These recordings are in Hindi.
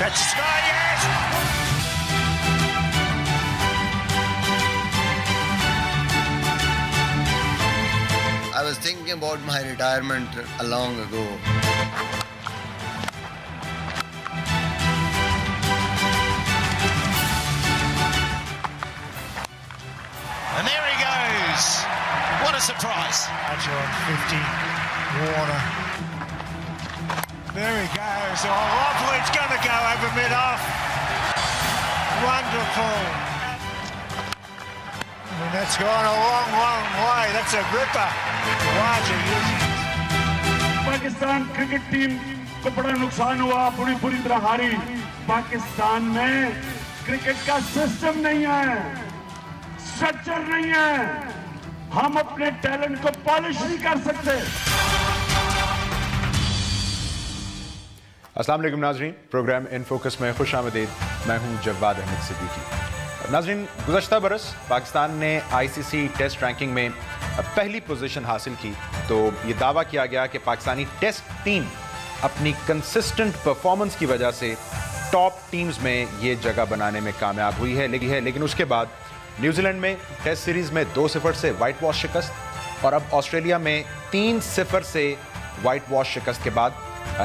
That's a try, yes! I was thinking about my retirement long ago. And there he goes. What a surprise. Archer on 50. Warner. There he goes. Oh, Roethlisberger's going to go over mid-off. Wonderful. And that's gone a long, long way. That's a ripper. Raja using it. Pakistan cricket team को बड़ा नुकसान हुआ, पूरी तरह हारी। पाकिस्तान में क्रिकेट का सिस्टम नहीं है, स्ट्रक्चर नहीं है, हम अपने टैलेंट को पॉलिश नहीं कर सकते। अस्सलाम वालेकुम नाज़रीन, प्रोग्राम इन फोकस में खुश आमदीद। मैं हूं जवाद अहमद सिद्दीकी। नाज़रीन, गुज़श्ता बरस पाकिस्तान ने ICC टेस्ट रैंकिंग में पहली पोजीशन हासिल की तो ये दावा किया गया कि पाकिस्तानी टेस्ट टीम अपनी कंसिस्टेंट परफॉर्मेंस की वजह से टॉप टीम्स में ये जगह बनाने में कामयाब हुई है। लेकिन उसके बाद न्यूजीलैंड में टेस्ट सीरीज़ में 2-0 से वाइट वॉश शिकस्त और अब ऑस्ट्रेलिया में 3-0 से वाइट वॉश शिकस्त के बाद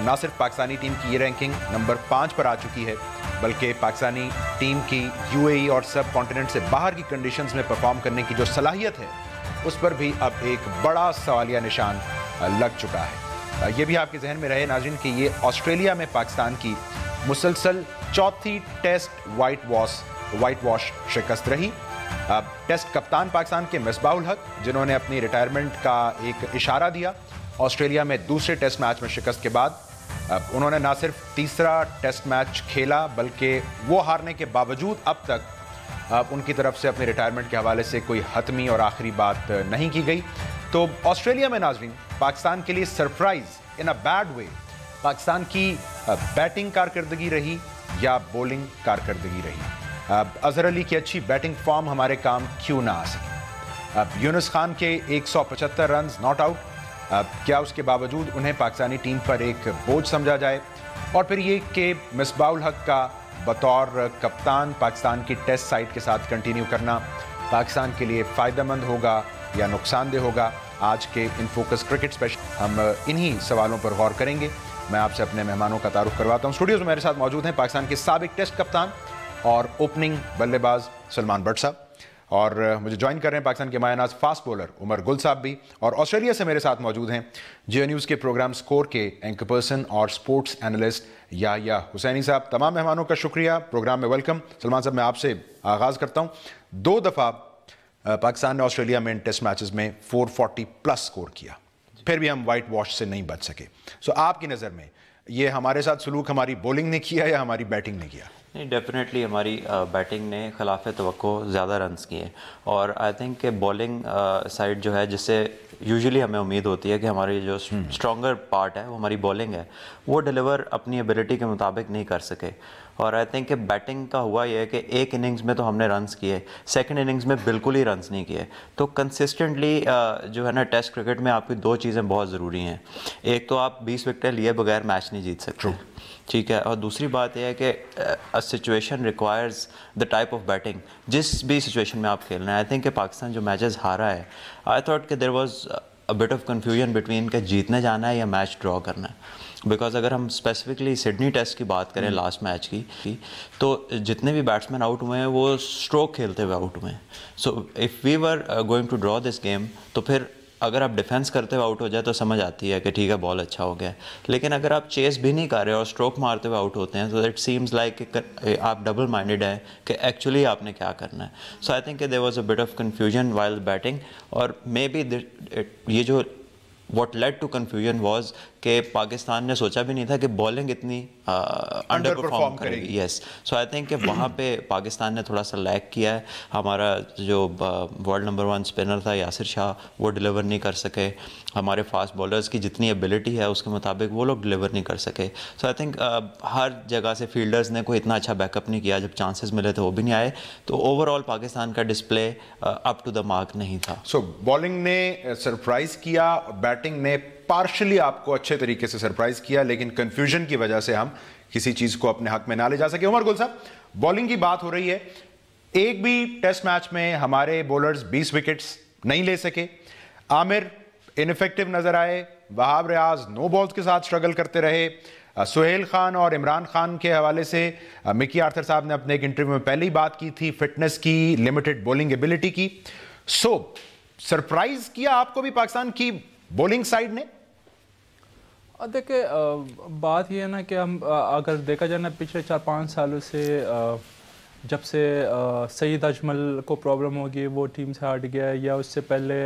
ना सिर्फ पाकिस्तानी टीम की ये रैंकिंग नंबर 5 पर आ चुकी है, बल्कि पाकिस्तानी टीम की UAE और सब कॉन्टिनेंट से बाहर की कंडीशंस में परफॉर्म करने की जो सलाहियत है उस पर भी अब एक बड़ा सवालिया निशान लग चुका है। ये भी आपके जहन में रहे नाज़रीन कि ये ऑस्ट्रेलिया में पाकिस्तान की मुसलसल चौथी टेस्ट वाइट वॉश शिकस्त रही। टेस्ट कप्तान पाकिस्तान के मिसबाहुल हक, जिन्होंने अपनी रिटायरमेंट का एक इशारा दिया ऑस्ट्रेलिया में दूसरे टेस्ट मैच में शिकस्त के बाद, उन्होंने ना सिर्फ तीसरा टेस्ट मैच खेला बल्कि वो हारने के बावजूद अब तक उनकी तरफ से अपने रिटायरमेंट के हवाले से कोई हतमी और आखिरी बात नहीं की गई। तो ऑस्ट्रेलिया में नाज़रीन पाकिस्तान के लिए surprise in a bad way Pakistan की बैटिंग कारकर्दगी रही या बॉलिंग कारकर्दगी रही। अजहर अली की अच्छी बैटिंग फॉर्म हमारे काम क्यों ना आ सकी। यूनुस खान के 175 रन नॉट आउट, क्या उसके बावजूद उन्हें पाकिस्तानी टीम पर एक बोझ समझा जाए। और फिर ये कि मिसबाहुल हक का बतौर कप्तान पाकिस्तान की टेस्ट साइड के साथ कंटिन्यू करना पाकिस्तान के लिए फ़ायदेमंद होगा या नुकसानदेह होगा। आज के इन फोकस क्रिकेट स्पेशल हम इन्हीं सवालों पर गौर करेंगे। मैं आपसे अपने मेहमानों का तारुफ करवाता हूँ। स्टूडियोज़ में मेरे साथ मौजूद हैं पाकिस्तान के साबिक टेस्ट कप्तान और ओपनिंग बल्लेबाज सलमान बट साहब, और मुझे ज्वाइन कर रहे हैं पाकिस्तान के मायनाज फास्ट बॉलर उमर गुल साहब भी, और ऑस्ट्रेलिया से मेरे साथ मौजूद हैं जियो न्यूज़ के प्रोग्राम स्कोर के एंकर पर्सन और स्पोर्ट्स एनालिस्ट या हुसैनी साहब। तमाम मेहमानों का शुक्रिया, प्रोग्राम में वेलकम। सलमान साहब, मैं आपसे आगाज़ करता हूँ। 2 दफ़ा पाकिस्तान ने ऑस्ट्रेलिया में इन टेस्ट मैचेस में 440 प्लस स्कोर किया, फिर भी हम वाइट वॉश से नहीं बच सके। सो आपकी नज़र में ये हमारे साथ सलूक हमारी बॉलिंग ने किया या हमारी बैटिंग ने किया? नहीं, डेफिनेटली हमारी बैटिंग ने खिलाफ तवक्को ज़्यादा रन्स किए, और आई थिंक कि बॉलिंग साइड जो है, जिससे यूजुअली हमें उम्मीद होती है कि हमारी जो स्ट्रॉन्गर पार्ट है वो हमारी बॉलिंग है, वो डिलीवर अपनी एबिलिटी के मुताबिक नहीं कर सके। और आई थिंक कि बैटिंग का हुआ ये है कि एक इनिंग्स में तो हमने रन्स किए, सेकंड इनिंग्स में बिल्कुल ही रन्स नहीं किए। तो कंसिस्टेंटली जो है ना, टेस्ट क्रिकेट में आपकी 2 चीज़ें बहुत ज़रूरी हैं। एक तो आप 20 विकेटें लिए बगैर मैच नहीं जीत सकते, ठीक है, और दूसरी बात यह है कि a situation requires the type of batting, जिस भी सिचुएशन में आप खेलना है। आई थिंक कि पाकिस्तान जो मैचेस हारा है, आई थॉट कि there was a bit of confusion between कि जीतने जाना है या मैच ड्रॉ करना है। बिकॉज अगर हम स्पेसिफिकली सिडनी टेस्ट की बात करें लास्ट मैच की, तो जितने भी बैट्समैन आउट हुए हैं वो स्ट्रोक खेलते हुए आउट हुए हैं। So if we were going to draw this game, तो फिर अगर आप डिफेंस करते हुए आउट हो जाए तो समझ आती है कि ठीक है, बॉल अच्छा हो गया। लेकिन अगर आप चेस भी नहीं कर रहे और स्ट्रोक मारते हुए आउट होते हैं, तो इट सीम्स लाइक आप डबल माइंडेड हैं कि एक्चुअली आपने क्या करना है। So I think there was a bit of confusion while batting, और मे बी ये जो what led to confusion was कि पाकिस्तान ने सोचा भी नहीं था कि बॉलिंग इतनी अंडर परफॉर्म करेगी। यस, सो आई थिंक कि वहाँ पे पाकिस्तान ने थोड़ा सा लैक किया है। हमारा जो वर्ल्ड नंबर 1 स्पिनर था यासिर शाह, वो डिलीवर नहीं कर सके। हमारे फास्ट बॉलर्स की जितनी एबिलिटी है उसके मुताबिक वो लोग डिलीवर नहीं कर सके। सो आई थिंक हर जगह से फील्डर्स ने कोई इतना अच्छा बैकअप नहीं किया, जब चांसेस मिले थे वो भी नहीं आए। तो ओवरऑल पाकिस्तान का display up to the mark नहीं था। सो बॉलिंग ने सरप्राइज किया, बैटिंग ने पार्शली आपको अच्छे तरीके से सरप्राइज किया, लेकिन कंफ्यूजन की वजह से हम किसी चीज को अपने हक में ना ले जा सके। उमर गुल साहब, बॉलिंग की बात हो रही है, एक भी टेस्ट मैच में हमारे बॉलर्स 20 विकेट्स नहीं ले सके। आमिर इनफेक्टिव नजर आए, वहाब रियाज नो बॉल्स के साथ स्ट्रगल करते रहे। सुहेल खान और इमरान खान के हवाले से मिकी आर्थर साहब ने अपने एक इंटरव्यू में पहले ही बात की थी, फिटनेस की, लिमिटेड बॉलिंग एबिलिटी की। सरप्राइज किया आपको भी पाकिस्तान की बॉलिंग साइड ने? देखिए, बात यह है ना कि हम अगर देखा जाए ना, पिछले 4-5 सालों से जब से सईद अजमल को प्रॉब्लम होगी, वो टीम से हट गया, या उससे पहले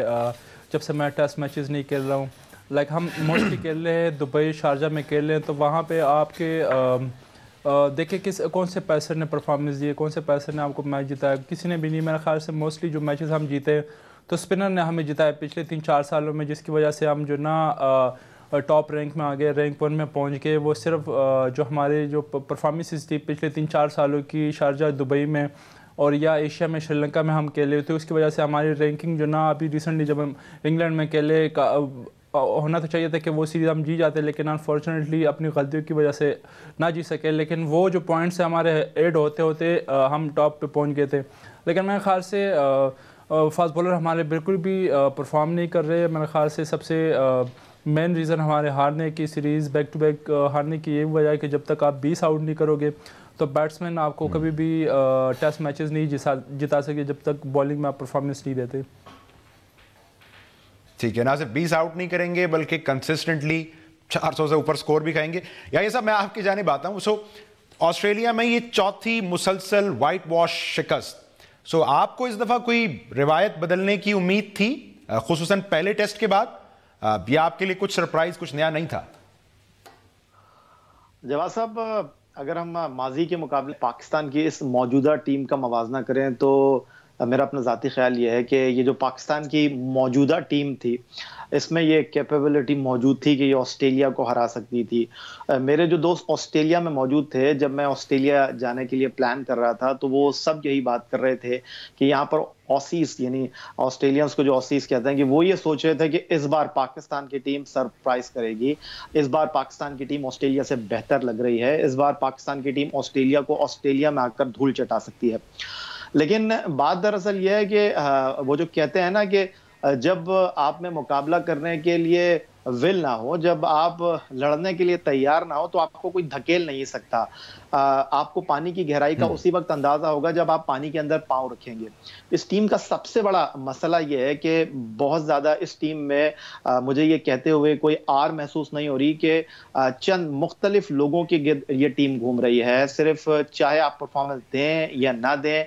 जब से मैं टेस्ट मैचेस नहीं खेल रहा हूँ, लाइक हम मोस्टली खेल रहे हैं दुबई, शारजा में खेल रहे हैं, तो वहाँ पे आपके देखिए कौन से पैसर ने परफॉर्मेंस दी है, कौन से पैसर ने आपको मैच जिताया, किसी ने भी नहीं। मेरे ख्याल से मोस्टली जो मैचेस हम जीते तो स्पिनर ने हमें जिताया पिछले 3-4 सालों में, जिसकी वजह से हम जो ना टॉप रैंक में आ गए, रैंक 1 में पहुंच गए। वो सिर्फ जो हमारे जो परफॉर्मेंसेस थी पिछले 3-4 सालों की शारजा, दुबई में और या एशिया में, श्रीलंका में हम खेले थे, उसकी वजह से हमारी रैंकिंग जो ना अभी रिसेंटली जब हम इंग्लैंड में खेले, होना तो चाहिए था कि वो सीरीज़ हम जीत जाते, लेकिन अनफॉर्चुनेटली अपनी गलतियों की वजह से ना जीत सके। लेकिन वो जो पॉइंट्स हमारे ऐड होते होते हम टॉप पे पहुंच गए थे। लेकिन मेरे ख्याल से फास्ट बॉलर हमारे बिल्कुल भी परफॉर्म नहीं कर रहे। मेरे ख्याल से सबसे मेन रीज़न हमारे हारने की, सीरीज़ बैक टू बैक हारने की यही वजह है कि जब तक आप 20 आउट नहीं करोगे तो बैट्समैन आपको कभी भी टेस्ट मैचेस नहीं जिता सके जब तक बॉलिंग में आप परफॉर्मेंस नहीं देते। ठीक है, ना सिर्फ 20 आउट नहीं करेंगे बल्कि कंसिस्टेंटली 400 से ऊपर स्कोर भी खाएंगे। या ये सब मैं आपकी जानिब आता हूं। ऑस्ट्रेलिया में ये चौथी मुसलसल वाइट वॉश शिकस्त। आपको इस दफा कोई रिवायत बदलने की उम्मीद थी, खुसूसन पहले टेस्ट के बाद, या आपके लिए कुछ सरप्राइज, कुछ नया नहीं था? जवाब साहब, अगर हम माजी के मुकाबले पाकिस्तान की इस मौजूदा टीम का मवाजना करें तो मेरा अपना ज़ाती ख्याल ये है कि ये जो पाकिस्तान की मौजूदा टीम थी, इसमें ये कैपेबिलिटी मौजूद थी कि ये ऑस्ट्रेलिया को हरा सकती थी। मेरे जो दोस्त ऑस्ट्रेलिया में मौजूद थे, जब मैं ऑस्ट्रेलिया जाने के लिए प्लान कर रहा था, तो वो सब यही बात कर रहे थे कि यहाँ पर ऑसीज, यानी ऑस्ट्रेलियंस को जो ऑसीज कहते हैं, कि वो ये सोच रहे थे कि इस बार पाकिस्तान की टीम सरप्राइज करेगी, इस बार पाकिस्तान की टीम ऑस्ट्रेलिया से बेहतर लग रही है, इस बार पाकिस्तान की टीम ऑस्ट्रेलिया को ऑस्ट्रेलिया में आकर धूल चटा सकती है। लेकिन बात दरअसल यह है कि वो जो कहते हैं ना कि जब आप में मुकाबला करने के लिए विल ना हो, जब आप लड़ने के लिए तैयार ना हो, तो आपको कोई धकेल नहीं सकता। आपको पानी की गहराई का उसी वक्त अंदाजा होगा जब आप पानी के अंदर पांव रखेंगे। इस टीम का सबसे बड़ा मसला यह है कि बहुत ज्यादा इस टीम में मुझे ये कहते हुए कोई आर महसूस नहीं हो रही कि चंद मुख्तलिफ लोगों की गिर्द ये टीम घूम रही है। सिर्फ चाहे आप परफॉर्मेंस दें या ना दें,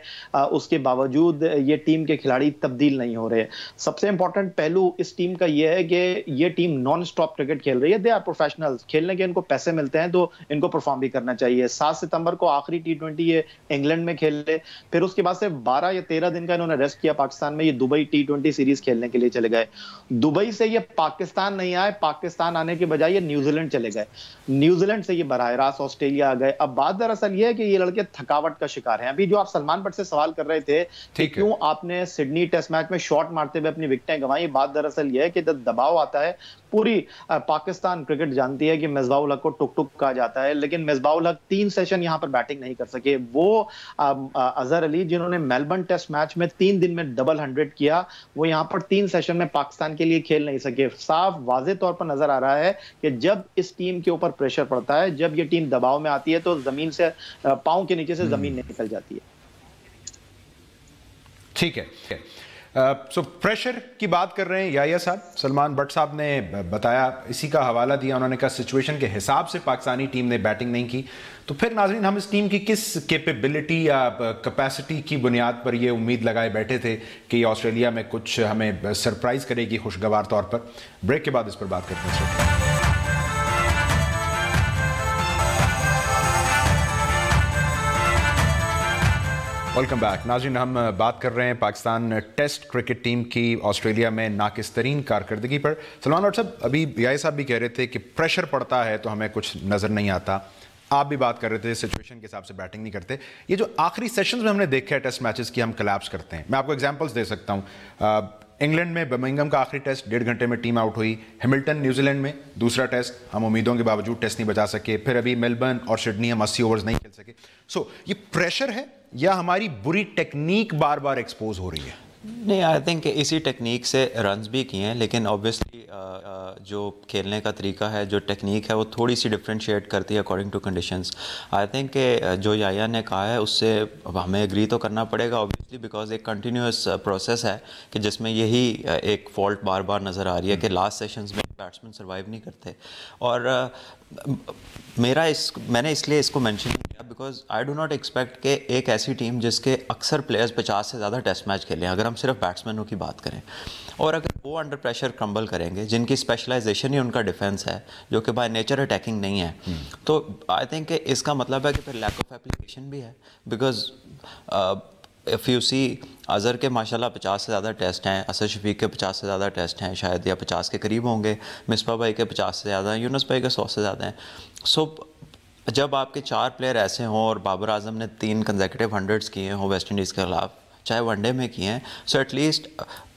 उसके बावजूद ये टीम के खिलाड़ी तब्दील नहीं हो रहे। सबसे इंपॉर्टेंट पहलू इस टीम का यह है कि ये टीम नॉन स्टॉप क्रिकेट खेल रही है। दे आर प्रोफेशनल्स, खेलने के इनको पैसे मिलते हैं तो इनको परफॉर्म भी करना चाहिए। 7 सितंबर को आखिरी T20 ये इंग्लैंड में खेले, फिर उसके बाद से 12 या 13 दिन का इन्होंने रेस्ट किया पाकिस्तान में। ये दुबई T20 सीरीज खेलने के लिए चले गए। दुबई से ये पाकिस्तान नहीं आए, पाकिस्तान आने के बजाय ये न्यूजीलैंड चले गए, न्यूजीलैंड से ये बराह रास्त ऑस्ट्रेलिया आ गए। अब बात दरअसल ये है कि ये लड़के थकावट का शिकार हैं। अभी जो आप सलमान भट्ट से सवाल कर रहे थे कि क्यों आपने सिडनी टेस्ट मैच में शॉट मारते हुए अपनी विकेटें गंवाई, बात दरअसल ये है कि जब दबाव आता है, पूरी पाकिस्तान क्रिकेट जानती है कि मिसबाह-उल-हक को टुक टुक कहा जाता है, लेकिन मिसबाह-उल-हक 3 सेशन यहां पर बैटिंग नहीं कर सके। वो अजहर अली जिन्होंने मेलबर्न टेस्ट मैच में 3 दिन में डबल 100 किया, वो यहां पर 3 सेशन में पाकिस्तान के लिए खेल नहीं सके। साफ वाज़ेह तौर पर नजर आ रहा है कि जब इस टीम के ऊपर प्रेशर पड़ता है, जब ये टीम दबाव में आती है, तो जमीन से पांव के नीचे से जमीन निकल जाती है। ठीक है, प्रेशर की बात कर रहे हैं याया साहब। सलमान भट्ट साहब ने बताया, इसी का हवाला दिया, उन्होंने कहा सिचुएशन के हिसाब से पाकिस्तानी टीम ने बैटिंग नहीं की। तो फिर नाज़रीन, हम इस टीम की किस कैपेबिलिटी या कैपेसिटी की बुनियाद पर यह उम्मीद लगाए बैठे थे कि ऑस्ट्रेलिया में कुछ हमें सरप्राइज करेगी खुशगवार तौर पर? ब्रेक के बाद इस पर बात करते हैं। वेलकम बैक नाज़रीन, हम बात कर रहे हैं पाकिस्तान टेस्ट क्रिकेट टीम की ऑस्ट्रेलिया में नाकिस तरीन कारकर्दगी पर। सलमान भट्ट साहब, अभी याया साहब भी कह रहे थे कि प्रेशर पड़ता है तो हमें कुछ नज़र नहीं आता। आप भी बात कर रहे थे सिचुएशन के हिसाब से बैटिंग नहीं करते। ये जो आखिरी सेशंस में हमने देखा है टेस्ट मैचेस की, हम कोलैप्स करते हैं। मैं आपको एग्जांपल्स दे सकता हूँ। इंग्लैंड में बर्मिंघम का आखिरी टेस्ट 1.5 घंटे में टीम आउट हुई। हैमिल्टन न्यूजीलैंड में दूसरा टेस्ट, हम उम्मीदों के बावजूद टेस्ट नहीं बचा सके। फिर अभी मेलबर्न और सिडनी हम 80 ओवर्स नहीं खेल सके। सो ये प्रेशर है या हमारी बुरी टेक्निक बार बार एक्सपोज हो रही है? नहीं, आई थिंक इसी टेक्निक से रन्स भी किए हैं, लेकिन ऑब्वियसली जो खेलने का तरीका है, जो टेक्निक है, वो थोड़ी सी डिफ्रेंशिएट करती है according to conditions. I think जो याया ने कहा है उससे हमें एग्री तो करना पड़ेगा ऑब्वियसली, बिकॉज एक कंटिन्यूस प्रोसेस है कि जिसमें यही एक फॉल्ट बार बार नज़र आ रही है कि लास्ट सेशंस में बैट्समैन सर्वाइव नहीं करते। और मैंने इसलिए इसको मेंशन किया because I do not expect कि एक ऐसी टीम जिसके अक्सर प्लेयर्स 50 से ज़्यादा टेस्ट मैच खेलें, अगर हम सिर्फ बैट्समैनों की बात करें, और अगर वो अंडर प्रेशर क्रम्बल करेंगे, जिनकी स्पेशलाइजेशन ही उनका डिफेंस है, जो कि बाय नेचर अटैकिंग नहीं है, तो आई थिंक इसका मतलब है कि फिर लैक ऑफ एप्लीकेशन भी है। Because if you see Azhar के माशाल्लाह 50 से ज़्यादा टेस्ट हैं, असद शफीक के 50 से ज़्यादा टेस्ट हैं शायद, या 50 के करीब होंगे, मिसबा भाई के 50 से ज़्यादा हैं, यूनुस भाई के 100 से ज़्यादा हैं। सो जब आपके 4 प्लेयर ऐसे हों और बाबर आजम ने 3 कंसेक्यूटिव 100s किए हों वेस्ट इंडीज़ के खिलाफ, चाहे वनडे में किए हैं, सो एटलीस्ट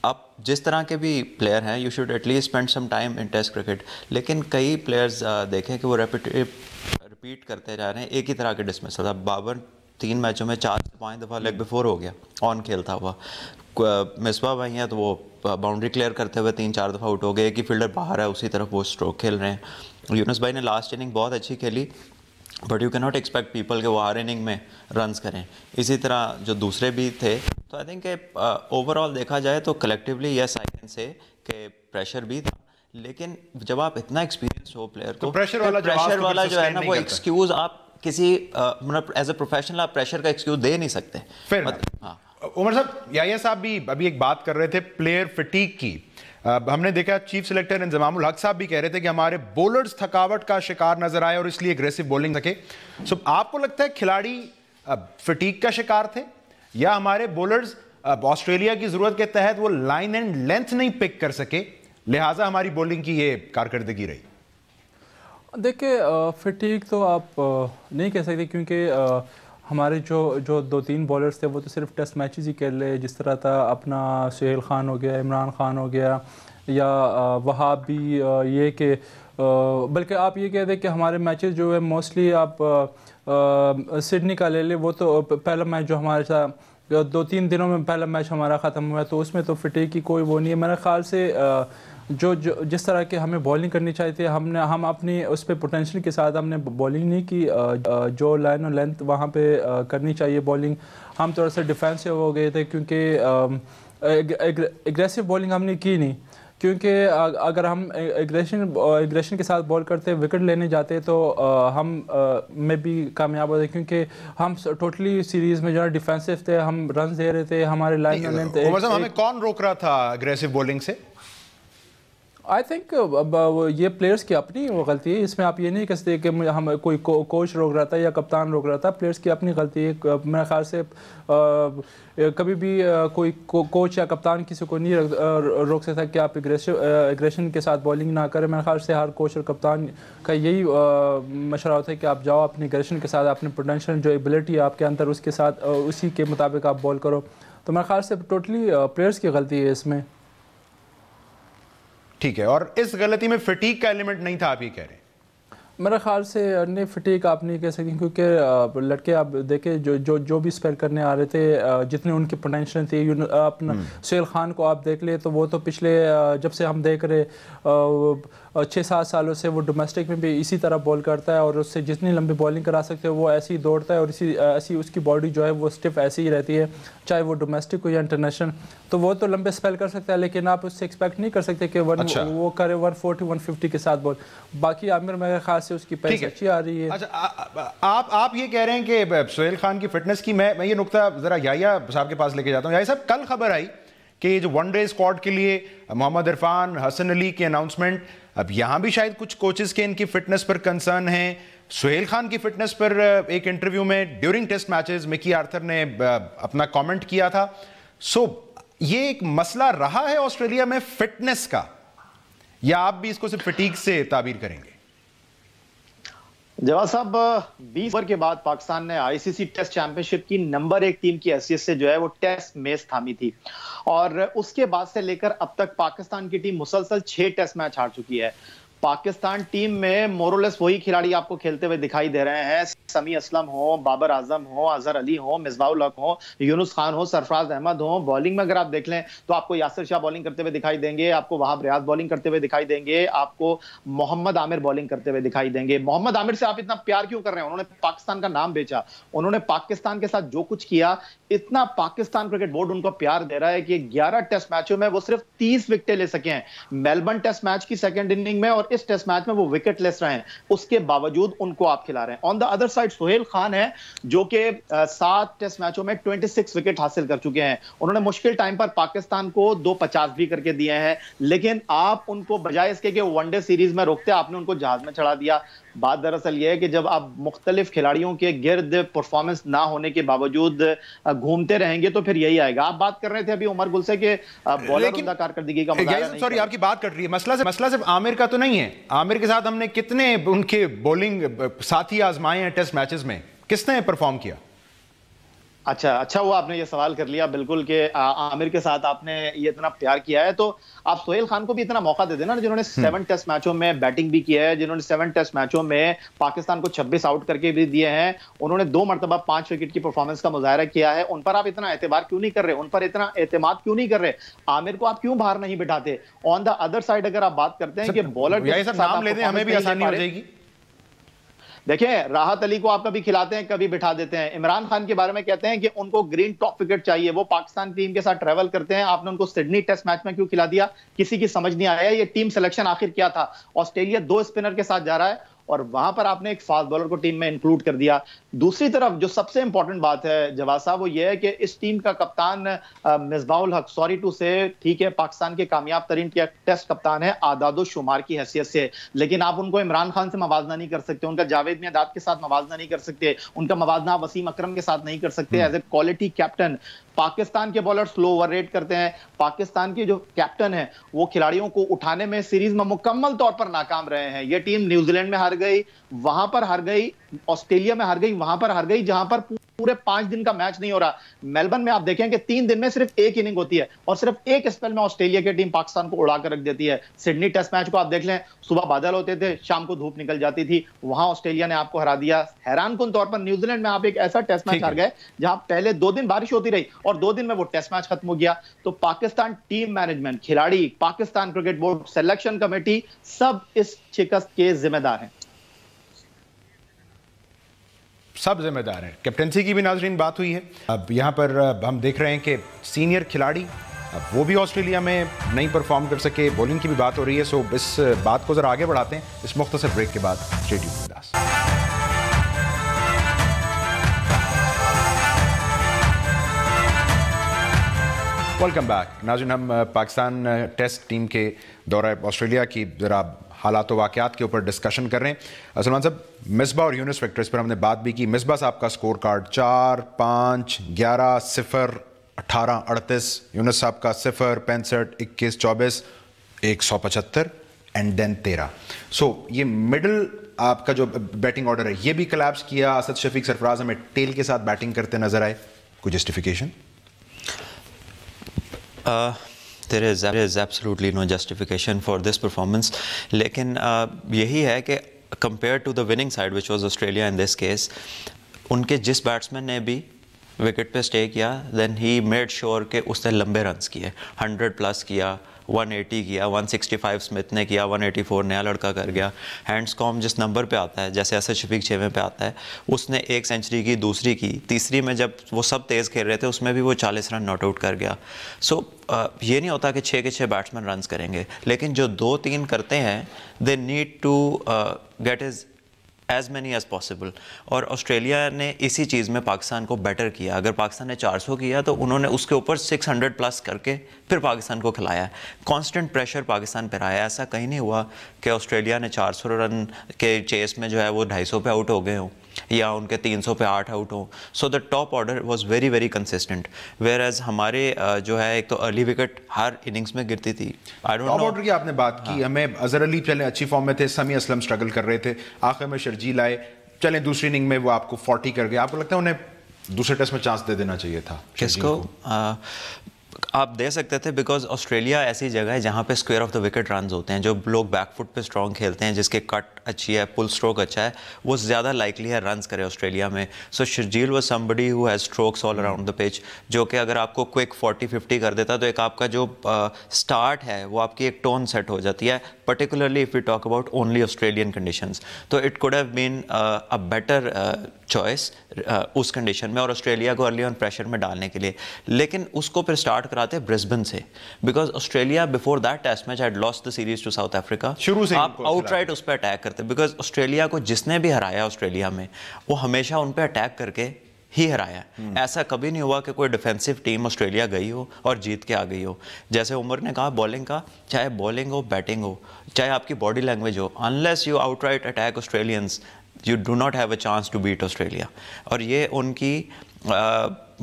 आप जिस तरह के भी प्लेयर हैं you should at least spend some time in test cricket. लेकिन कई प्लेयर्स देखें कि वो रिपीट करते जा रहे हैं एक ही तरह के डिसमिसल। अब बाबर 3 मैचों में 4 से 5 दफ़ा लेग बिफोर हो गया ऑन खेलता हुआ। मिसबा भाई हैं तो वो बाउंड्री क्लियर करते हुए 3-4 दफ़ा आउट हो गए, एक ही फील्डर बाहर है उसी तरफ वो स्ट्रोक खेल रहे हैं। यूनुस भाई ने लास्ट इनिंग बहुत अच्छी खेली, but you can not expect people के वो हर इनिंग में रन्स करें। इसी तरह जो दूसरे भी थे, तो आई थिंक ओवरऑल देखा जाए तो collectively yes I can say कि प्रेशर भी था, लेकिन जब आप इतना एक्सपीरियंस हो प्लेयर को, तो प्रेशर वाला जो है ना वो एक्सक्यूज़ आप किसी मतलब एज ए प्रोफेशनल आप प्रेशर का एक्सक्यूज दे नहीं सकते। हाँ। उमर साहब, याया साहब भी अभी एक बात कर रहे थे प्लेयर फटीग की। हमने देखा चीफ सिलेक्टर इंजमामुल हक साहब भी कह रहे थे कि हमारे बॉलर्स थकावट का शिकार नजर आए और इसलिए एग्रेसिव बॉलिंग सके। सो आपको लगता है खिलाड़ी फटीग का शिकार थे या हमारे बॉलर्स ऑस्ट्रेलिया की जरूरत के तहत वो लाइन एंड लेंथ नहीं पिक कर सके, लिहाजा हमारी बॉलिंग की ये कारकर्दगी रही? देखिए फटीग तो आप नहीं कह सकते, क्योंकि हमारे जो 2-3 बॉलर्स थे वो तो सिर्फ टेस्ट मैचेस ही खेल रहे, जिस तरह था अपना सुहेल खान हो गया, इमरान खान हो गया, या वहाब भी ये कि बल्कि आप ये कहते हैं कि हमारे मैचेस जो है मोस्टली आप सिडनी का ले लें, वो तो पहला मैच जो हमारे साथ 2-3 दिनों में पहला मैच हमारा ख़त्म हुआ, तो उसमें तो फटीग की कोई वो नहीं है। मेरे ख्याल से जो जिस तरह की हमें बॉलिंग करनी चाहिए थी, हम अपनी उस पर पोटेंशियल के साथ हमने बॉलिंग नहीं की। जो लाइन और लेंथ वहाँ पे करनी चाहिए बॉलिंग, हम थोड़ा सा डिफेंसिव हो गए थे, क्योंकि एग्रेसिव बॉलिंग हमने की नहीं, क्योंकि अगर हम एग्रेशन के साथ बॉल करते विकेट लेने जाते तो हम में भी कामयाब होते, क्योंकि हम टोटली सीरीज़ में जो डिफेंसिव थे, हम रन दे रहे थे, हमारे लाइन और लेंथ। हमें कौन रोक रहा था एग्रेसिव बॉलिंग से? आई थिंक ये प्लेयर्स की अपनी वो गलती है, इसमें आप ये नहीं कह सकते कि हम कोई कोच रोक रहा था या कप्तान रोक रहा था। प्लेयर्स की अपनी गलती है। मेरे ख्याल से कभी भी कोई कोच या कप्तान किसी को नहीं रोक सकता कि आप एग्रेशन के साथ बॉलिंग ना करें। मेरे ख्याल से हर कोच और कप्तान का यही मशवरा होता है कि आप जाओ अपनी एग्रेशन के साथ, अपने पोटेंशियल जो एबिलिटी है आपके अंदर उसके साथ, उसी के मुताबिक आप बॉल करो। तो मेरे ख्याल से टोटली प्लेयर्स की गलती है इसमें। ठीक है, और इस गलती में फटीग का एलिमेंट नहीं था, आप ये कह रहे हैं? मेरे ख्याल से नहीं, फटीग आप नहीं कह सकते, क्योंकि लड़के आप देखें जो भी स्पेल करने आ रहे थे, जितने उनकी पोटेंशियल थी, अपना सुहेल खान को आप देख ले तो वो तो पिछले जब से हम देख रहे 6-7 सालों से वो डोमेस्टिक में भी इसी तरह बॉल करता है, और उससे जितनी लंबी बॉलिंग करा सकते हो वो ऐसी दौड़ता है, और ऐसी उसकी बॉडी जो है वो स्टिफ ऐसी ही रहती है, चाहे वो डोमेस्टिक हो या इंटरनेशनल। तो वो तो लंबे स्पेल कर सकता है, लेकिन आप उससे एक्सपेक्ट नहीं कर सकते कि वो करे 140-150 के साथ बॉल। बाकी आमिर मेरे ख्याल से उसकी पेस अच्छी आ रही है। अच्छा, आप ये कह रहे हैं कि सुहेल खान की फिटनेस की, मैं ये नुकता जरा याया साहब के पास लेके जाता हूँ। याया साहब, कल खबर आई कि ये जो वनडे स्क्वाड के लिए मोहम्मद इरफान, हसन अली की अनाउंसमेंट, अब यहाँ भी शायद कुछ कोचेस के इनकी फिटनेस पर कंसर्न है। सुहेल खान की फिटनेस पर एक इंटरव्यू में during test matches Mickey Arthur ने अपना कमेंट किया था। सो ये एक मसला रहा है ऑस्ट्रेलिया में फिटनेस का, या आप भी इसको सिर्फ फटीग से ताबीर करेंगे? जवाब साहब, 20 ओवर के बाद पाकिस्तान ने आईसीसी टेस्ट चैंपियनशिप की नंबर 1 टीम की हैसियत से जो है वो टेस्ट मेज थामी थी, और उसके बाद से लेकर अब तक पाकिस्तान की टीम मुसलसल 6 टेस्ट मैच हार चुकी है। पाकिस्तान टीम में मोरलेस वही खिलाड़ी आपको खेलते हुए दिखाई दे रहे हैं, समी असलम हो, बाबर आजम हो, अजहर अली हो, मिसबाहुल हक हो, यूनुस खान हो, सरफराज अहमद हो। बॉलिंग में अगर आप देख लें तो आपको यासिर शाह बॉलिंग करते हुए दिखाई देंगे, आपको वहाब रियाज बॉलिंग करते हुए दिखाई देंगे, आपको मोहम्मद आमिर बॉलिंग करते हुए दिखाई देंगे। मोहम्मद आमिर से आप इतना प्यार क्यों कर रहे हैं? उन्होंने पाकिस्तान का नाम बेचा, उन्होंने पाकिस्तान के साथ जो कुछ किया, इतना पाकिस्तान क्रिकेट बोर्ड उनको प्यार दे रहा है कि 11 टेस्ट मैचों में वो सिर्फ 30 विकेटें ले सके हैं। मेलबर्न टेस्ट मैच की सेकंड इनिंग में और इस टेस्ट मैच में वो विकेट लेस रहे हैं, उसके बावजूद उनको आप खिला रहे हैं। On the other side Sohail Khan है जो कि 7 टेस्ट मैचों में 26 विकेट हासिल कर चुके हैं। उन्होंने मुश्किल टाइम पर पाकिस्तान को 250 भी करके दिए हैं, लेकिन आप उनको बजाय इसके कि वनडे सीरीज में रोकते, आपने उनको जहाज में चढ़ा दिया। बात दरअसल यह है कि जब आप मुख्तलिफ खिलाड़ियों के गिर्द परफॉर्मेंस ना होने के बावजूद घूमते रहेंगे तो फिर यही आएगा। आप बात कर रहे थे अभी उमर गुल से कि बॉलर उनका कारकर्दगी का मुजाहरा नहीं, सॉरी आपकी बात कट रही है। मसला सिर्फ आमिर का तो नहीं है। आमिर के साथ हमने कितने उनके बॉलिंग साथी आजमाए हैं टेस्ट मैचेस में, किसने परफॉर्म किया? अच्छा वो आपने ये सवाल कर लिया बिल्कुल कि आमिर के साथ आपने ये इतना प्यार किया है, तो आप सोहेल खान को भी इतना मौका दे देना, जिन्होंने 7 टेस्ट मैचों में बैटिंग भी किया है, जिन्होंने 7 टेस्ट मैचों में पाकिस्तान को 26 आउट करके भी दिए हैं, उन्होंने 2 मरतबा 5 विकेट की परफॉर्मेंस का मुजाहरा किया है। उन पर आप इतना एतबार क्यों नहीं कर रहे? उन पर इतना एतमाद क्यों नहीं कर रहे? आमिर को आप क्यों बाहर नहीं बिठाते? ऑन द अदर साइड अगर आप बात करते हैं कि बॉलर नाम ले दें, हमें भी आसानी हो जाएगी। देखिए, राहत अली को आप कभी खिलाते हैं, कभी बिठा देते हैं। इमरान खान के बारे में कहते हैं कि उनको ग्रीन टॉप विकेट चाहिए, वो पाकिस्तान टीम के साथ ट्रैवल करते हैं। आपने उनको सिडनी टेस्ट मैच में क्यों खिला दिया? किसी की समझ नहीं आया। ये टीम सिलेक्शन आखिर क्या था? ऑस्ट्रेलिया 2 स्पिनर के साथ जा रहा है और वहां पर आपने एक फास्ट बॉलर को टीम में इंक्लूड कर दिया। दूसरी तरफ जो सबसे इंपॉर्टेंट बात है जवाद साहब, वो ये है कि इस टीम का कप्तान मिसबाहुल हक, सॉरी टू से, ठीक है, पाकिस्तान के कामयाब तरीन टेस्ट कप्तान है आदादो शुमार की हैसियत से, लेकिन आप उनको इमरान खान से मवाजना नहीं कर सकते, उनका जावेद मियादाद के साथ मवाजना नहीं कर सकते, उनका मवाजना वसीम अकरम के साथ नहीं कर सकते। As a quality captain Pakistan के बॉलर स्लो ओवररेट करते हैं। पाकिस्तान के जो कैप्टन है वो खिलाड़ियों को उठाने में सीरीज में मुकम्मल तौर पर नाकाम रहे हैं। ये टीम न्यूजीलैंड में हार गई, वहां पर हार गई, ऑस्ट्रेलिया में हार गई, वहां पर हार गई, जहां पर पूरे 5 दिन का मैच नहीं हो रहा। मेलबर्न में आप देखें कि 3 दिन में सिर्फ 1 इनिंग होती है और सिर्फ 1 स्पेल में ऑस्ट्रेलिया की टीम पाकिस्तान को उड़ा कर रख देती है। सिडनी टेस्ट मैच को आप देख लें, सुबह बादल होते थे, शाम को धूप निकल जाती थी, वहां ऑस्ट्रेलिया ने आपको हरा दिया। हैरानकुन तौर पर न्यूजीलैंड में आप एक ऐसा टेस्ट मैच हार गए जहां पहले 2 दिन बारिश होती रही और 2 दिन में वो टेस्ट मैच खत्म हो गया। तो पाकिस्तान टीम मैनेजमेंट, खिलाड़ी, Pakistan cricket board, selection committee, सब इस शिकस्त के जिम्मेदार हैं। सब जिम्मेदार हैं। कैप्टनसी की भी नाजरीन बात हुई है। अब यहाँ पर हम देख रहे हैं कि सीनियर खिलाड़ी अब वो भी ऑस्ट्रेलिया में नहीं परफॉर्म कर सके, बॉलिंग की भी बात हो रही है। सो इस बात को ज़रा आगे बढ़ाते हैं इस मुख्तसर ब्रेक के बाद। Stay tuned with us. Welcome back नाज़रीन। हम पाकिस्तान टेस्ट टीम के दौरा ऑस्ट्रेलिया की ज़रा हालात व वाक़यात के ऊपर डिस्कशन कर रहे हैं। सलमान साहब, मिसबा और यूनुस फैक्टर, इस पर हमने बात भी की। मिसबा साहब का स्कोर कार्ड 4, 5, 11, 0, 18, 38, यूनुस साहब का 0, 65, 21, 24, 175 एंड देन 13। सो ये मिडल आपका जो बैटिंग ऑर्डर है ये भी कोलैप्स किया। असद शफीक, सरफराज हमें टेल के साथ बैटिंग करते नजर आए। कोई justification? There is absolutely no justification for this performance. लेकिन यही है कि compared to the winning side which was Australia in this case, उनके जिस बैट्समैन ने भी विकेट पे स्टे किया, then he made sure कि उसने लंबे रन्स किए, 100 प्लस किया, 180 किया, 165 स्मिथ ने किया, 184 नया लड़का कर गया। हैंड्सकॉम जिस नंबर पे आता है, जैसे असद शफीक 6वें पे आता है, उसने 1 सेंचुरी की, दूसरी की, तीसरी में जब वो सब तेज़ खेल रहे थे उसमें भी वो 40 रन नॉट आउट कर गया। सो ये नहीं होता कि 6 के 6 बैट्समैन रन्स करेंगे, लेकिन जो 2-3 करते हैं they need to get as many as possible. और ऑस्ट्रेलिया ने इसी चीज़ में पाकिस्तान को बेटर किया। अगर पाकिस्तान ने 400 किया तो उन्होंने उसके ऊपर 600 प्लस करके फिर पाकिस्तान को खिलाया। कांस्टेंट प्रेशर पाकिस्तान पर आया। ऐसा कहीं नहीं हुआ कि ऑस्ट्रेलिया ने 400 रन के चेस में जो है वो 250 पे आउट हो गए हों। या उनके 300 पे 8 आउट हो. So the top order was very very consistent, whereas हमारे जो है एक तो अर्ली विकेट हर इनिंग्स में गिरती थी. I don't know. Top order की आपने बात की, हमें अजहर अली चले अच्छी फॉर्म में थे, समी असलम स्ट्रगल कर रहे थे, आखिर में शर्जील आए, चले दूसरी इनिंग में वो आपको 40 कर गए. आपको लगता है उन्हें दूसरे टेस्ट में चांस दे देना चाहिए था? किसको? आप दे सकते थे, बिकॉज ऑस्ट्रेलिया ऐसी जगह है जहाँ पे square of the wicket runs होते हैं. जो लोग बैकफुट पे स्ट्रॉन्ग खेलते हैं, जिसके कट अच्छी है, पुल स्ट्रोक अच्छा है, वो ज़्यादा लाइकली है रन्स करे ऑस्ट्रेलिया में. So Sharjeel was somebody who has strokes all around the pitch, जो कि अगर आपको क्विक 40-50 कर देता तो एक आपका जो स्टार्ट है वो आपकी एक टोन सेट हो जाती है, particularly if we talk about only Australian conditions. तो it could have been a better choice उस कंडीशन में और ऑस्ट्रेलिया को अर्ली ऑन प्रेशर में डालने के लिए. लेकिन उसको फिर स्टार्ट कराते ब्रिस्बेन से, because Australia before that test match had lost the series to South Africa. शुरू से आप आउटराइट उस पर अटैक करते, बिकॉज ऑस्ट्रेलिया को जिसने भी हराया ऑस्ट्रेलिया में, वो हमेशा उन पर अटैक करके ही हराया. ऐसा कभी नहीं हुआ कि कोई डिफेंसिव टीम ऑस्ट्रेलिया गई हो और जीत के आ गई हो. जैसे उमर ने कहा बॉलिंग का, चाहे बॉलिंग हो, बैटिंग हो, चाहे आपकी बॉडी लैंग्वेज हो, unless you outright attack Australians, you do not have a chance to beat Australia. और ये उनकी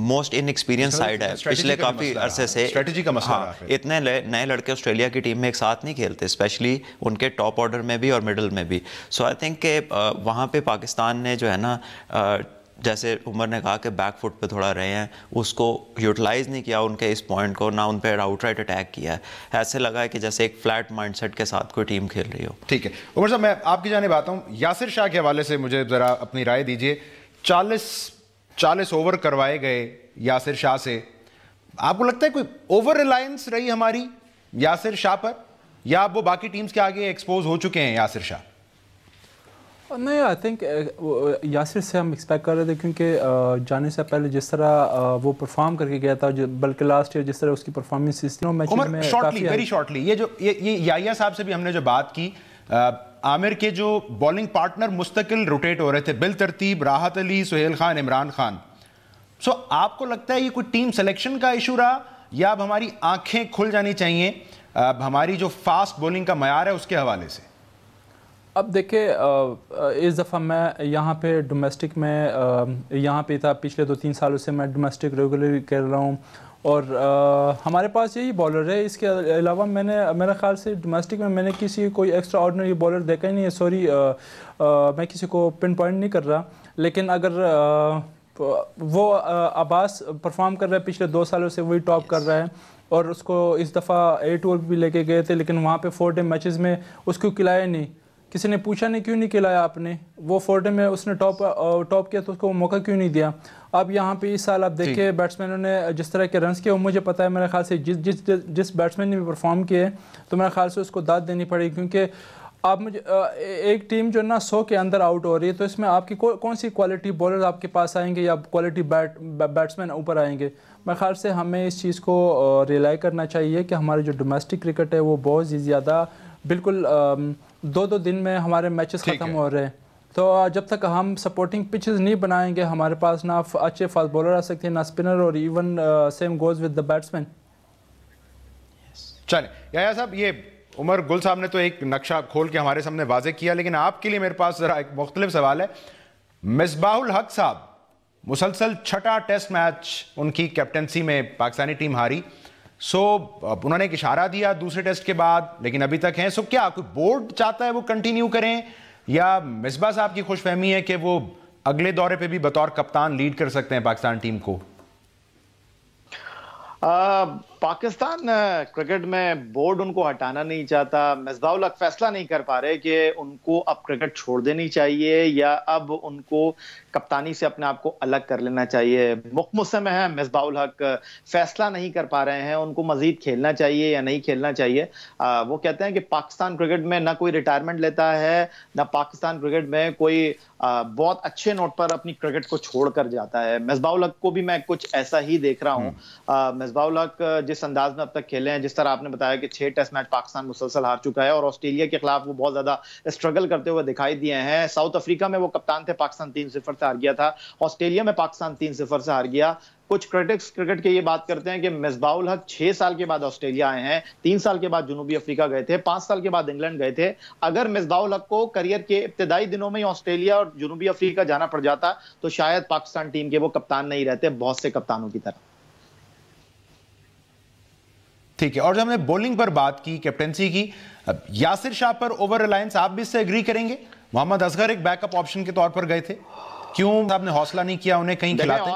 मोस्ट इनएक्सपीरियंस साइड है पिछले काफ़ी अरसे से. स्ट्रेटजी का मसला. हाँ, इतने नए लड़के ऑस्ट्रेलिया की टीम में एक साथ नहीं खेलते, स्पेशली उनके टॉप ऑर्डर में भी और मिडल में भी. सो आई थिंक के वहाँ पे पाकिस्तान ने जो है ना, जैसे उमर ने कहा कि बैक फुट पे थोड़ा रहे हैं, उसको यूटिलाइज़ नहीं किया उनके इस पॉइंट को, ना उन पर आउटराइट अटैक किया है. ऐसे लगा है कि जैसे एक फ्लैट माइंडसेट के साथ कोई टीम खेल रही हो. ठीक है उमर साहब, मैं आपकी जानिब आता हूँ. यासिर शाह के हवाले से मुझे ज़रा अपनी राय दीजिए. 40 ओवर करवाए गए यासिर शाह से. आपको लगता है कोई ओवर रिलायंस रही हमारी यासिर शाह पर, या वो बाकी टीम्स के आगे एक्सपोज हो चुके हैं यासिर शाह? नहीं, आई थिंक यासिर से हम एक्सपेक्ट कर रहे थे, क्योंकि जाने से पहले जिस तरह वो परफॉर्म करके गया था, बल्कि लास्ट ईयर जिस तरह उसकी परफॉर्मेंस तीनों मैच में शॉर्टली, वेरी शॉर्टली, ये याया साहब से भी हमने जो बात की, आमिर के जो बॉलिंग पार्टनर मुस्तकिल रोटेट हो रहे थे, बिल तरतीब राहत अली, सुहेल खान, इमरान खान. सो आपको लगता है ये कोई टीम सिलेक्शन का इशू रहा, या अब हमारी आंखें खुल जानी चाहिए अब हमारी जो फास्ट बॉलिंग का मयार है उसके हवाले से? अब देखिए, इस दफ़ा मैं यहाँ पे डोमेस्टिक में यहाँ पे था, पिछले 2-3 सालों से मैं डोमेस्टिक रेगुलरली कर रहा हूँ, और हमारे पास यही बॉलर है. इसके अलावा मैंने मेरे ख्याल से डोमेस्टिक में मैंने किसी कोई एक्स्ट्रा ऑर्डिनरी बॉलर देखा ही नहीं है. सॉरी, मैं किसी को पिन पॉइंट नहीं कर रहा, लेकिन अगर वो अब्बास परफॉर्म कर रहा है, पिछले 2 सालों से वही टॉप कर रहा है, और उसको इस दफ़ा 8 ओवर भी लेके गए थे, लेकिन वहाँ पे 4 डे मैचेस में उसको खिलाया नहीं. किसी ने पूछा नहीं क्यों नहीं खिलाया आपने, वो 4 डे में उसने टॉप किया तो उसको मौका क्यों नहीं दिया. अब यहाँ पे इस साल आप देखिए बैट्समैनों ने जिस तरह के रन्स किए, मुझे पता है मेरे ख्याल से जिस बैट्समैन ने भी परफॉर्म किए तो मेरे ख्याल से उसको दाद देनी पड़ेगी, क्योंकि आप मुझे एक टीम जो ना 100 के अंदर आउट हो रही है, तो इसमें आपकी कौन सी क्वालिटी बॉलर आपके पास आएंगे या क्वालिटी बैट्समैन ऊपर आएंगे. मेरे ख्याल से हमें इस चीज़ को रियलाइज करना चाहिए कि हमारे जो डोमेस्टिक क्रिकेट है वो बहुत ही ज़्यादा बिल्कुल 2-2 दिन में हमारे मैचेस ख़त्म हो रहे हैं. तो जब तक हम सपोर्टिंग पिचेस नहीं बनाएंगे, हमारे पास ना अच्छे फास्ट बॉलर आ सकते हैं, ना स्पिनर, और even same goes with the batsman. चलिए याया साहब, ये उमर गुल साहब ने तो एक नक्शा खोल के हमारे सामने वाजे किया, लेकिन आपके लिए मेरे पास जरा एक मुख्तलिफ सवाल है. मिसबाहुल हक साहब, मुसलसल 6ठा टेस्ट मैच उनकी कैप्टनसी में पाकिस्तानी टीम हारी. उन्होंने एक इशारा दिया दूसरे टेस्ट के बाद, लेकिन अभी तक हैं. क्या कोई बोर्ड चाहता है वो कंटिन्यू करें, या मिसबा साहब की खुशफहमी है कि वो अगले दौरे पे भी बतौर कप्तान लीड कर सकते हैं पाकिस्तान टीम को? पाकिस्तान क्रिकेट में बोर्ड उनको हटाना नहीं चाहता. मिसबाहुल हक फैसला नहीं कर पा रहे कि उनको अब क्रिकेट छोड़ देनी चाहिए या अब उनको कप्तानी से अपने आप को अलग कर लेना चाहिए. मुख्तलिफ में है मिसबाहुल हक, फैसला नहीं कर पा रहे हैं उनको मजीद खेलना चाहिए या नहीं खेलना चाहिए. वो कहते हैं कि पाकिस्तान क्रिकेट में ना कोई रिटायरमेंट लेता है, ना पाकिस्तान क्रिकेट में कोई बहुत अच्छे नोट पर अपनी क्रिकेट को छोड़ कर जाता है. मिसबाहुल हक को भी मैं कुछ ऐसा ही देख रहा हूँ. मिसबाहुल हक जिस अंदाज में अब तक खेले हैं, जिस तरह आपने बताया कि 6 टेस्ट मैच पाकिस्तान मुसलसल हार चुका है और ऑस्ट्रेलिया के खिलाफ वो बहुत ज्यादा स्ट्रगल करते हुए दिखाई दिए हैं. साउथ अफ्रीका में वो कप्तान थे, पाकिस्तान 3-0 से हार गया था. ऑस्ट्रेलिया में पाकिस्तान 3-0 से हार गया. कुछ क्रिटिक्स क्रिकेट के ये बात करते हैं कि मिसबाउल हक 6 साल के बाद ऑस्ट्रेलिया आए हैं, 3 साल के बाद जनूबी अफ्रीका गए थे, 5 साल के बाद इंग्लैंड गए थे। अगर मिसबाउल हक को करियर के इब्तिदाई दिनों में ऑस्ट्रेलिया और जनूबी अफ्रीका जाना पड़ जाता तो शायद पाकिस्तान टीम के वो कप्तान नहीं रहते, बहुत से कप्तानों की तरह। ठीक है, और जब हमने बॉलिंग पर बात की, कैप्टेंसी की, यासिर शाह पर ओवर रिलायंस, आप भी इससे एग्री करेंगे? मोहम्मद असगर एक बैकअप ऑप्शन के तौर पर गए थे, क्यों आपने हौसला नहीं किया उन्हें कहीं खिलाते?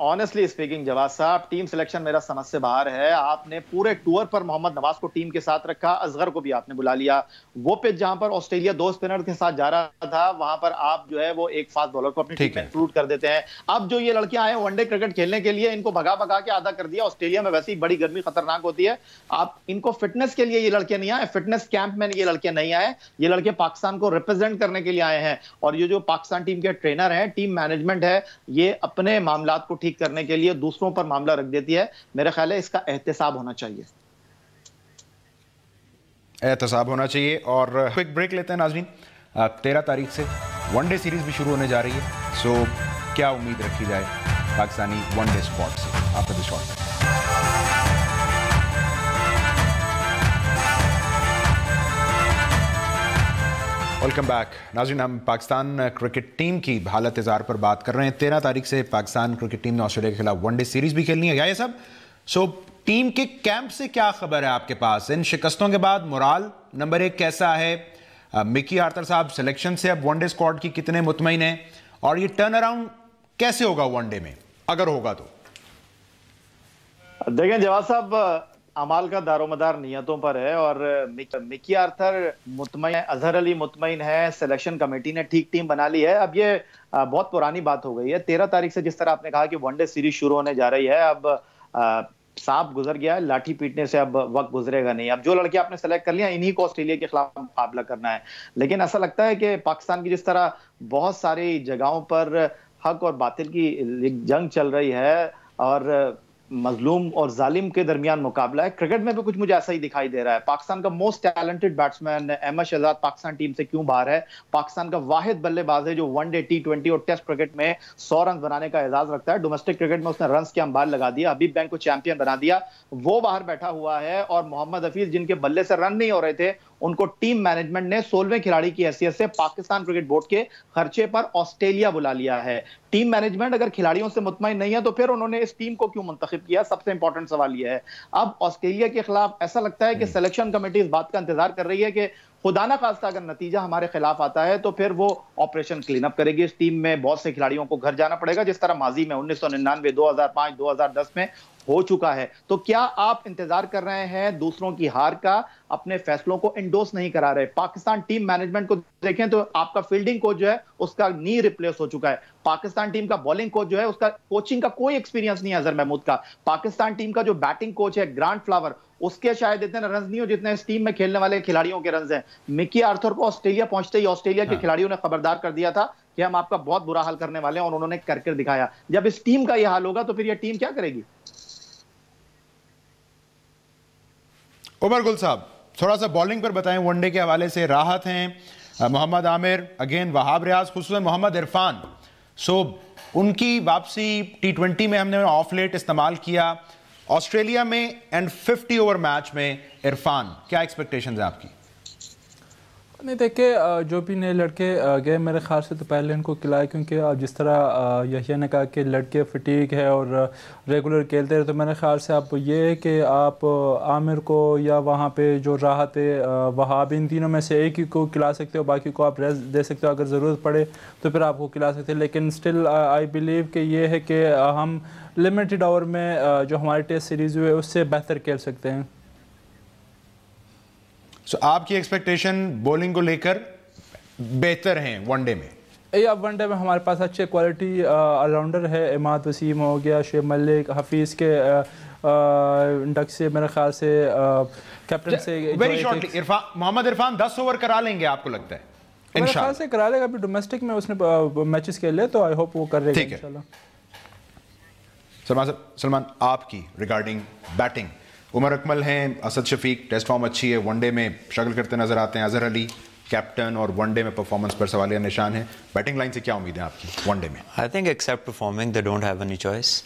ऑनेस्टली स्पीकिंग जवाद साहब, टीम सिलेक्शन मेरा समझ से बाहर है। आपने पूरे टूर पर मोहम्मद नवाज को टीम के साथ रखा, असगर को भी आपने बुला लिया। वो पिच जहां पर ऑस्ट्रेलिया 2 स्पिनर के साथ जा रहा था, वहां पर आप जो है वो एक फास्ट बॉलर को अपनी टीम में इंक्लूड कर देते हैं। अब जो ये लड़के आए वनडे क्रिकेट खेलने के लिए, इनको भगा भगा के आधा कर दिया। ऑस्ट्रेलिया में वैसे ही बड़ी गर्मी खतरनाक होती है, आप इनको फिटनेस के लिए ये लड़के नहीं आए, फिटनेस कैंप में ये लड़के नहीं आए, ये लड़के पाकिस्तान को रिप्रेजेंट करने के लिए आए हैं। और ये जो पाकिस्तान टीम के ट्रेनर हैं, टीम मैनेजमेंट है, ये अपने मामलात को ठीक करने के लिए दूसरों पर मामला रख देती है। मेरा ख्याल है इसका एहतसाब होना चाहिए, एहतसाब होना चाहिए। और क्विक ब्रेक लेते हैं नाज़रीन। 13 तारीख से वनडे सीरीज भी शुरू होने जा रही है, सो क्या उम्मीद रखी जाए पाकिस्तानी वनडे स्क्वाड से? After the shot. Welcome back नाज़रीन, हम पाकिस्तान क्रिकेट टीम की हालत इज़हार पर बात कर रहे हैं। 13 तारीख से पाकिस्तान क्रिकेट टीम ने ऑस्ट्रेलिया के खिलाफ वनडे सीरीज भी खेलनी है, क्या ये सब? सो टीम के कैंप से क्या खबर है आपके पास? इन शिकस्तों के बाद मोराल नंबर 1 कैसा है? मिकी आर्थर साहब सिलेक्शन से अब वनडे स्क्वाड की कितने मुतमईन हैं? और ये टर्न अराउंड कैसे होगा वनडे में, अगर होगा तो? देखें जवाब साहब, अमाल का दारोमदार नियतों पर है। और मिकी आर्थर मुतमईन है, अजहर अली मुतमईन है, सिलेक्शन कमेटी ने ठीक टीम बना ली है। अब ये बहुत पुरानी बात हो गई है। 13 तारीख से जिस तरह आपने कहा कि वनडे सीरीज शुरू होने जा रही है, अब सांप गुजर गया है, लाठी पीटने से अब वक्त गुजरेगा नहीं। अब जो लड़के आपने सेलेक्ट कर लिया, इन्हीं को ऑस्ट्रेलिया के खिलाफ मुकाबला करना है। लेकिन ऐसा लगता है कि पाकिस्तान की जिस तरह बहुत सारी जगहों पर हक और बातिल की जंग चल रही है और मजलूम और जालिम के दरमियान मुकाबला है, क्रिकेट में भी कुछ मुझे ऐसा ही दिखाई दे रहा है। पाकिस्तान का most talented batsman Ahmad Shahzad Pakistan team से क्यों बाहर है? पाकिस्तान का वाहिद बल्लेबाज है जो वनडे, T20 और टेस्ट क्रिकेट में 100 रन बनाने का एजाज रखता है। डोमेस्टिक क्रिकेट में उसने रन्स के अंबार लगा दिया, हबीब बैंक को चैंपियन बना दिया, वो बाहर बैठा हुआ है। और मोहम्मद हफीज, जिनके बल्ले से रन नहीं हो रहे थे, उनको टीम मैनेजमेंट ने 16वें खिलाड़ी की हैसियत से पाकिस्तान क्रिकेट बोर्ड के खर्चे पर ऑस्ट्रेलिया बुला लिया है। टीम मैनेजमेंट अगर खिलाड़ियों से मुतमईन नहीं है तो फिर उन्होंने इस टीम को क्यों मुंतखब किया? सबसे इंपॉर्टेंट सवाल यह है। अब ऑस्ट्रेलिया के खिलाफ ऐसा लगता है कि सिलेक्शन कमेटी इस बात का इंतजार कर रही है कि खुदा ना खास्ता अगर नतीजा हमारे खिलाफ आता है तो फिर वो ऑपरेशन क्लीन अप करेगी। इस टीम में बहुत से खिलाड़ियों को घर जाना पड़ेगा, जिस तरह माजी में 1999, 2005, 2010 में हो चुका है। तो क्या आप इंतजार कर रहे हैं दूसरों की हार का, अपने फैसलों को इंडोर्स नहीं करा रहे? पाकिस्तान टीम मैनेजमेंट को देखें तो आपका फील्डिंग कोच जो है उसका नी रिप्लेस हो चुका है। पाकिस्तान टीम का बॉलिंग कोच जो है उसका कोचिंग का कोई एक्सपीरियंस नहीं है अजहर महमूद का। पाकिस्तान टीम का जो बैटिंग कोच है ग्रांट फ्लावर, उसके शायद इतने रन नहीं हो जितने इस टीम में खेलने वाले खिलाड़ियों के रन हैं। मिकी आर्थर को ऑस्ट्रेलिया पहुंचते ही ऑस्ट्रेलिया के खिलाड़ियों ने खबरदार कर दिया था कि हम आपका बहुत बुरा हाल करने वाले हैं, और उन्होंने करके दिखाया। जब इस टीम का यह हाल होगा तो फिर यह टीम क्या करेगी? उमर गुल साहब, थोड़ा सा बॉलिंग पर बताएं। वनडे के हवाले से राहत हैं, मोहम्मद आमिर, अगेन वहाब रियाज, खुसूसन मोहम्मद इरफान। सो उनकी वापसी T20 में हमने ऑफ लेट इस्तेमाल किया, ऑस्ट्रेलिया में एंड 50 ओवर मैच में इरफान, क्या एक्सपेक्टेशंस है आपकी? नहीं देखिए, जो भी नए लड़के गए मेरे ख्याल से तो पहले इनको खिलाए, क्योंकि जिस तरह यहिया ने कहा कि लड़के फटीक है और रेगुलर खेलते रहे, तो मेरे ख्याल से आप ये है कि आप आमिर को या वहाँ पे जो राहत है वहाब, इन तीनों में से एक ही को खिला सकते हो, बाकी को आप रेस्ट दे सकते हो। अगर ज़रूरत पड़े तो फिर आपको खिला सकते हैं। लेकिन स्टिल आई बिलीव कि ये है कि हम लिमिटेड ओवर में जो हमारी टेस्ट सीरीज़ हुई है उससे बेहतर खेल सकते हैं। So, आपकी एक्सपेक्टेशन बॉलिंग को लेकर बेहतर हैं वनडे में? या वनडे में हमारे पास अच्छे क्वालिटी ऑलराउंडर है, इमाद वसीम हो गया, शेब मलिक, हफीज़ के इंडक्स से मेरे ख्याल से कैप्टन से very shortly Mohammad Irfan 10 over करा लेंगे आपको लगता है? मेरे ख्याल से करा लेगा। अभी डोमेस्टिक में उसने मैचेस खेले तो आई होप वो कर लेगा इंशाल्लाह। सलमान, आपकी रिगार्डिंग बैटिंग, उमर अकमल हैं, असद शफीक टेस्ट फॉर्म अच्छी है, वनडे में स्ट्रगल करते नजर आते हैं, अजहर अली कैप्टन और वनडे में परफॉर्मेंस पर सवालिया निशान है। बैटिंग लाइन से क्या उम्मीद है आपकी वनडे में? I think except performing they don't have any choice.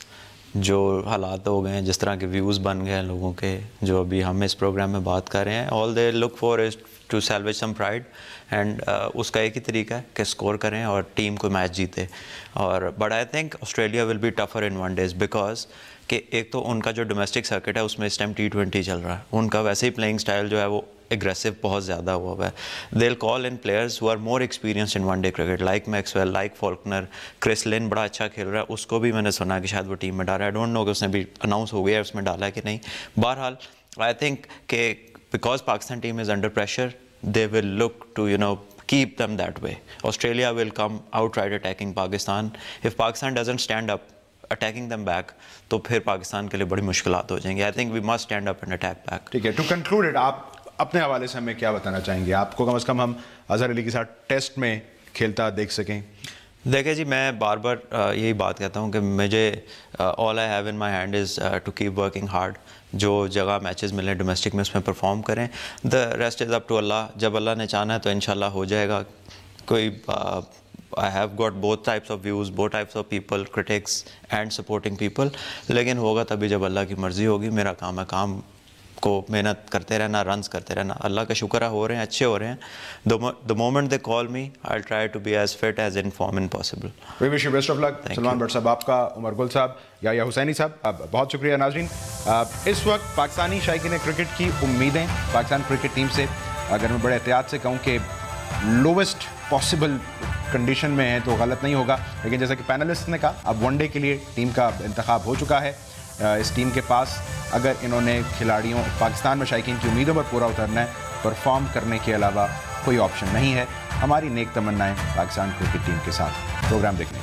जो हालात हो गए हैं, जिस तरह के व्यूज़ बन गए हैं लोगों के, जो अभी हम इस प्रोग्राम में बात कर रहे हैं, all they look for is to salvage some pride and उसका एक ही तरीका है कि स्कोर करें और टीम को मैच जीते। और but I think Australia will be tougher in one days because कि एक तो उनका जो डोमेस्टिक सर्किट है उसमें इस टाइम T20 चल रहा है, उनका वैसे ही प्लेइंग स्टाइल जो है वो एग्रेसिव बहुत ज़्यादा हुआ है। They will call in players who are more experienced in one day cricket like Maxwell, like Faulkner. Chris Lynn बड़ा अच्छा खेल रहा है, उसको भी मैंने सुना कि शायद वो टीम में डाला है। आई डोंट नो कि उसने भी अनाउंस हो गया है उसमें डाला है कि नहीं। बहरहाल आई थिंक कि because Pakistan team is under pressure they will look to keep them that way. Australia will come outright attacking Pakistan. If Pakistan doesn't stand up attacking them back, तो फिर पाकिस्तान के लिए बड़ी मुश्किलात हो जाएंगी। I think we must stand up and attack back. ठीक है, टू कंक्लूड इट, आप अपने हवाले से हमें क्या बताना चाहेंगे? आपको कम से कम हम अजहर अली के साथ टेस्ट में खेलता देख सकें। देखिए जी, मैं बार बार यही बात कहता हूँ कि मुझे all I have in my hand is to keep working hard. जो जगह मैचेस मिले डोमेस्टिक में उसमें परफॉर्म करें। The rest is up to Allah. जब अल्लाह ने चाहना है तो इंशाल्लाह हो जाएगा। कोई I have got both types of views, both types of people, critics and supporting people, लेकिन होगा तभी जब अल्लाह की मर्ज़ी होगी। मेरा काम है काम को मेहनत करते रहना, रन्स करते रहना। अल्लाह का शुक्र है हो रहे हैं, अच्छे हो रहे हैं। The moment they call me I will try to be as fit as in form in possible. We wish you best of luck. Salman Butt साहब आपका, उमर गुल साहब, या हुसैनी साहब, बहुत शुक्रिया। नाज़रीन, इस वक्त पाकिस्तानी शायकीन क्रिकेट की उम्मीदें पाकिस्तान क्रिकेट टीम से, अगर मैं बड़े एहतियात से कहूँ कि लोवेस्ट पॉसिबल कंडीशन में है तो गलत नहीं होगा। लेकिन जैसा कि पैनलिस्ट ने कहा, अब वनडे के लिए टीम का इंतखाब हो चुका है। इस टीम के पास अगर इन्होंने खिलाड़ियों पाकिस्तान में शायकीन की उम्मीदों पर पूरा उतरना है, परफॉर्म करने के अलावा कोई ऑप्शन नहीं है। हमारी नेक तमन्नाएं पाकिस्तान क्रिकेट टीम के साथ। प्रोग्राम देखने